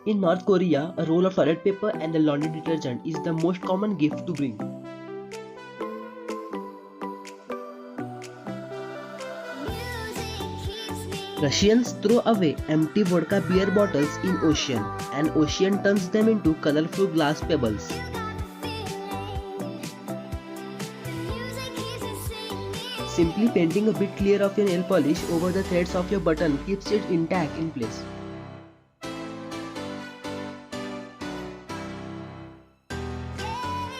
In North Korea, a roll of toilet paper and a laundry detergent is the most common gift to bring. Russians throw away empty vodka beer bottles in ocean, and ocean turns them into colorful glass pebbles. Simply painting a bit clear of your nail polish over the threads of your button keeps it intact in place.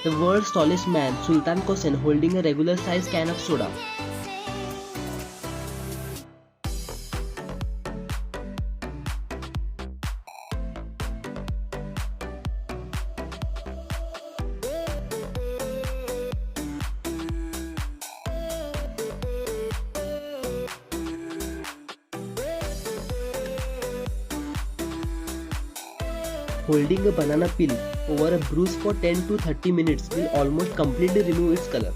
The world's tallest man, Sultan Kosen, holding a regular sized can of soda. Holding a banana peel over a bruise for 10 to 30 minutes will almost completely remove its color.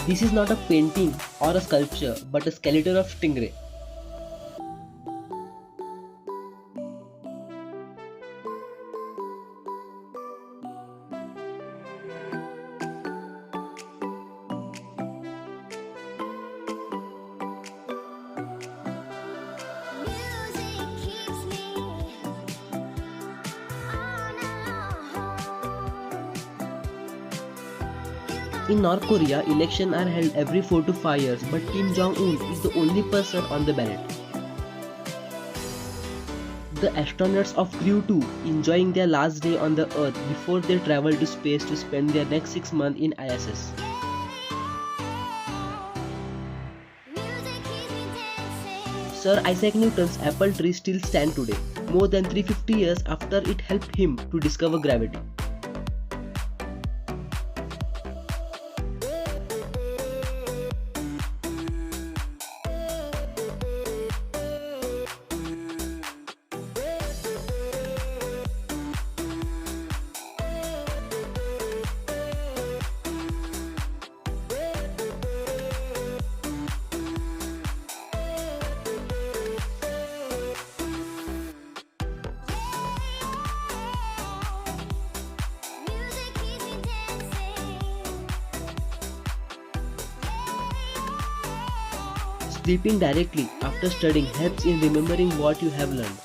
This is not a painting or a sculpture but a skeleton of stingray. In North Korea, elections are held every 4 to 5 years, but Kim Jong-un is the only person on the ballot. The astronauts of Crew 2 enjoying their last day on the Earth before they travel to space to spend their next 6 months in ISS. Sir Isaac Newton's apple tree still stands today, more than 350 years after it helped him to discover gravity. Sleeping directly after studying helps in remembering what you have learned.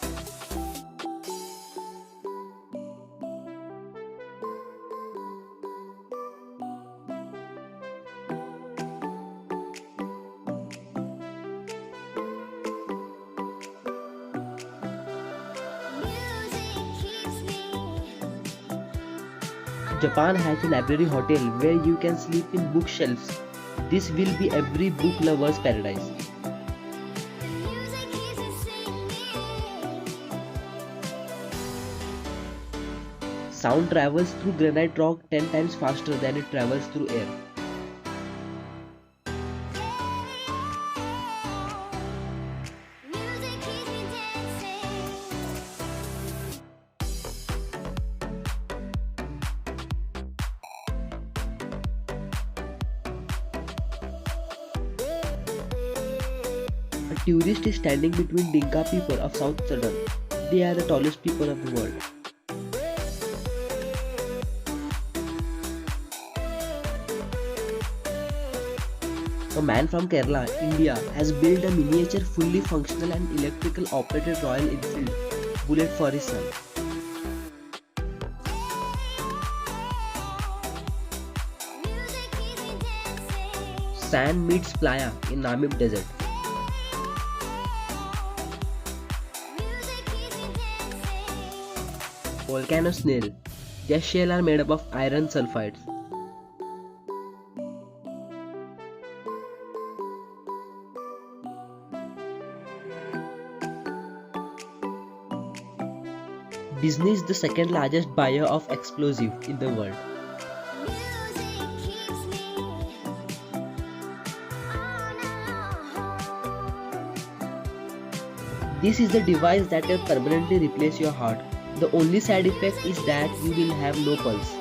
Japan has a library hotel where you can sleep in bookshelves. This will be every book lover's paradise. Sound travels through granite rock 10 times faster than it travels through air. A tourist is standing between Dinka people of South Sudan. They are the tallest people of the world. A man from Kerala, India has built a miniature fully functional and electrical operated Royal Enfield Bullet for his son. Sand meets playa in Namib Desert. Volcano snail. Their shell are made up of iron sulfides. Disney is the second largest buyer of explosives in the world. This is the device that will permanently replace your heart. The only side effect is that you will have no pulse.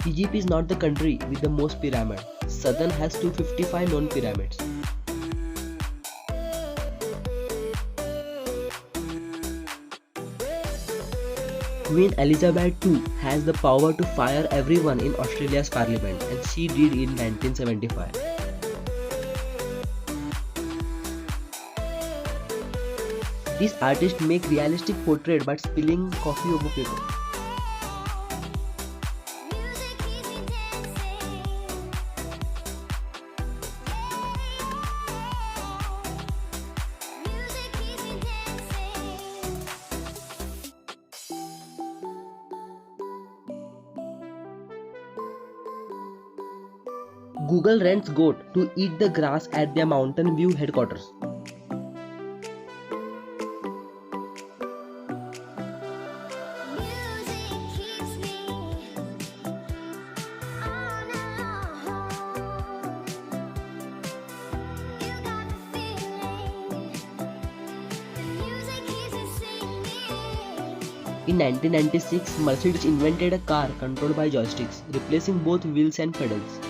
Egypt is not the country with the most pyramids. Southern has 255 known pyramids. Queen Elizabeth II has the power to fire everyone in Australia's parliament, and she did in 1975. These artists make realistic portraits by spilling coffee over paper. Google rents goat to eat the grass at their Mountain View headquarters. In 1996, Mercedes invented a car controlled by joysticks, replacing both wheels and pedals.